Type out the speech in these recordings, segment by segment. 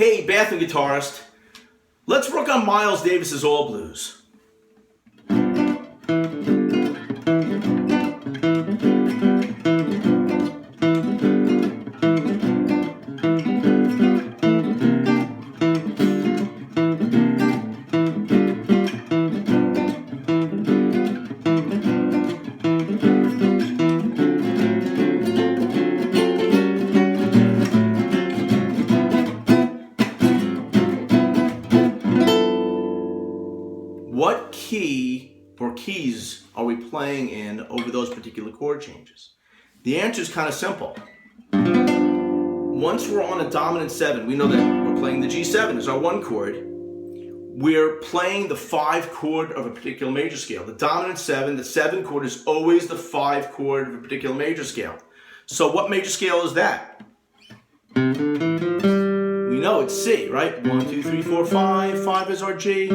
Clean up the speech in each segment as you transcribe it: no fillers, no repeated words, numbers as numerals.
Hey, bathroom guitarist, let's work on Miles Davis's All Blues. What key or keys are we playing in over those particular chord changes? The answer is kind of simple. Once we're on a dominant 7, we know that we're playing the G7 as our 1 chord. We're playing the 5 chord of a particular major scale. The dominant 7, the 7 chord is always the 5 chord of a particular major scale. So what major scale is that? We know it's C, right? 1, 2, 3, 4, 5. 5 is our G.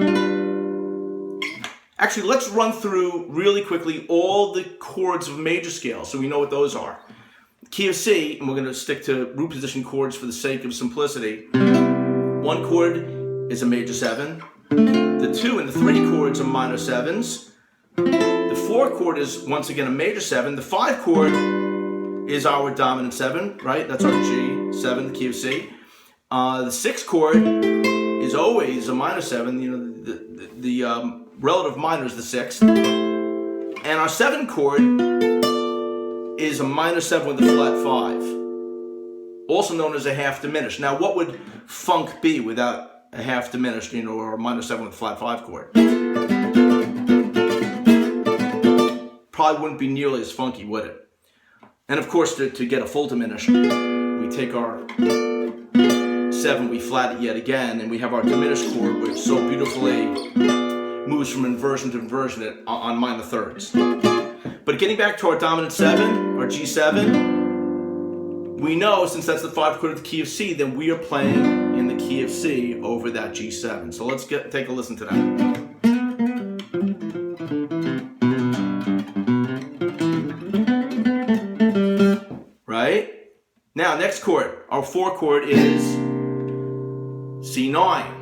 Actually, let's run through really quickly all the chords of major scale so we know what those are. Key of C, and we're going to stick to root position chords for the sake of simplicity. 1 chord is a major 7. The 2 and the 3 chords are minor 7s. The 4 chord is once again a major 7. The 5 chord is our dominant 7, right? That's our G7, the key of C. The 6 chord is always a minor 7. You know, the relative minor is the 6th. And our 7 chord is a minor 7 with a flat 5. Also known as a half diminished. Now, what would funk be without a half diminished, or a minor 7 with a flat 5 chord? Probably wouldn't be nearly as funky, would it? And of course, to get a full diminished, we take our 7, we flat it yet again, and we have our diminished chord, which so beautifully moves from inversion to inversion on minor thirds. But getting back to our dominant 7, our G7, we know, since that's the 5 chord of the key of C, then we are playing in the key of C over that G7. So let's take a listen to that. Right? Now, next chord, our 4 chord is C9.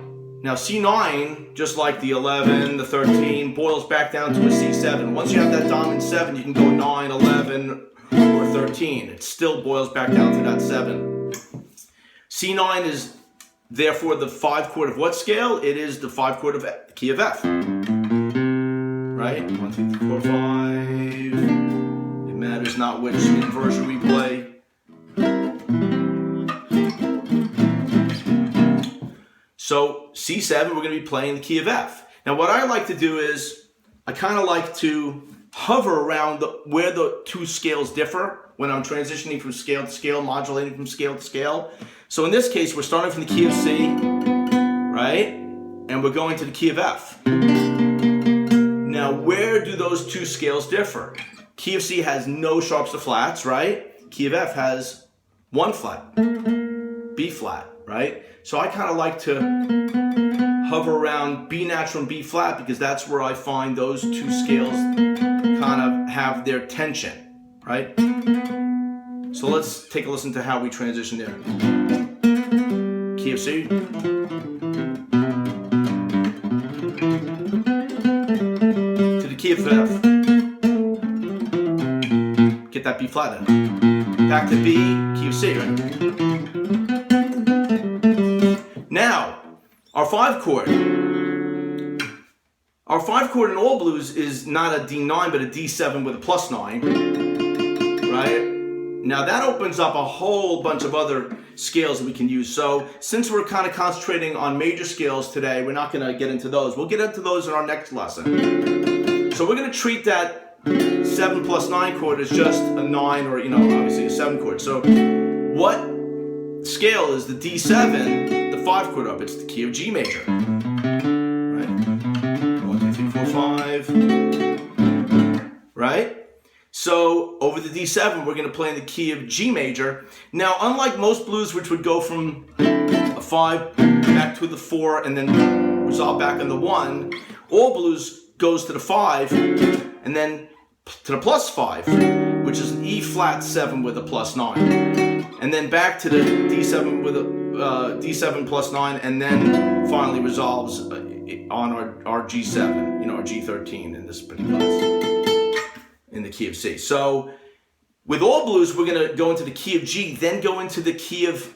Now C9, just like the 11, the 13, boils back down to a C7. Once you have that dominant 7, you can go 9, 11, or 13. It still boils back down to that 7. C9 is therefore the 5 chord of what scale? It is the 5 chord of the key of F. Right? 1, 2, 3, 4, 5. It matters not which inversion we play. So C7, we're going to be playing the key of F. Now what I like to do is, I kind of like to hover around where the 2 scales differ when I'm transitioning from scale to scale, modulating from scale to scale. So in this case, we're starting from the key of C, right? And we're going to the key of F. Now where do those 2 scales differ? Key of C has no sharps or flats, right? Key of F has 1 flat, B flat, right? So I kind of like to hover around B natural and B flat because that's where I find those 2 scales kind of have their tension, right? So let's take a listen to how we transition there. Key of C. To the key of F. Get that B flat in. Back to B, key of C, right? Now, our 5 chord. Our 5 chord in All Blues is not a D9, but a D7 with a plus 9, right? Now that opens up a whole bunch of other scales that we can use. So since we're kind of concentrating on major scales today, we're not going to get into those. We'll get into those in our next lesson. So we're going to treat that 7 plus 9 chord as just a 9 or, obviously a 7 chord. So what scale is the D7, the 5 chord up? It's the key of G major. Right? 1, 2, 3, 4, 5. Right? So over the D7, we're going to play in the key of G major. Now, unlike most blues, which would go from a 5 back to the 4 and then resolve back on the 1, All Blues goes to the 5 and then to the plus 5, which is an E flat 7 with a plus 9. And then back to the D7 with a D7 plus 9, and then finally resolves on our G7, you know, our G13 in this particular case, in the key of C. So with all blues, we're going to go into the key of G, then go into the key of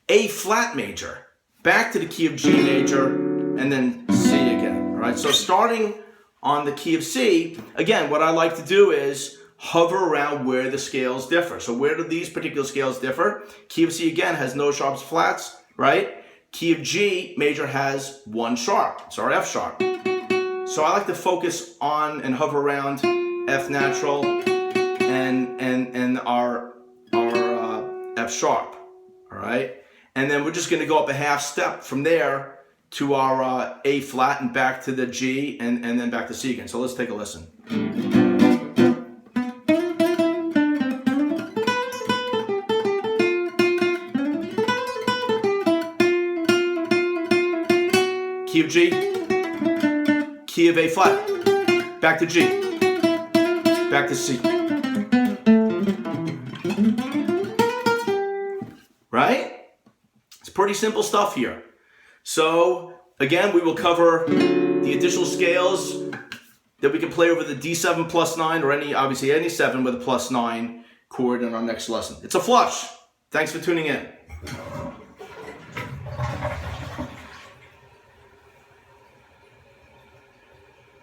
A flat major, back to the key of G major, and then C again. All right, so starting on the key of C, again, what I like to do is hover around where the scales differ. So where do these particular scales differ? Key of C, again, has no sharps, flats, right? Key of G major has one sharp. It's our F sharp. So I like to focus on and hover around F natural and our F sharp, all right? And then we're just going to go up a half step from there to our A flat and back to the G and then back to C again. So let's take a listen. Key of G, key of A flat, back to G, back to C. Right? It's pretty simple stuff here. So again, we will cover the additional scales that we can play over the D7 plus 9 or obviously any 7 with a plus 9 chord in our next lesson. It's a flush. Thanks for tuning in.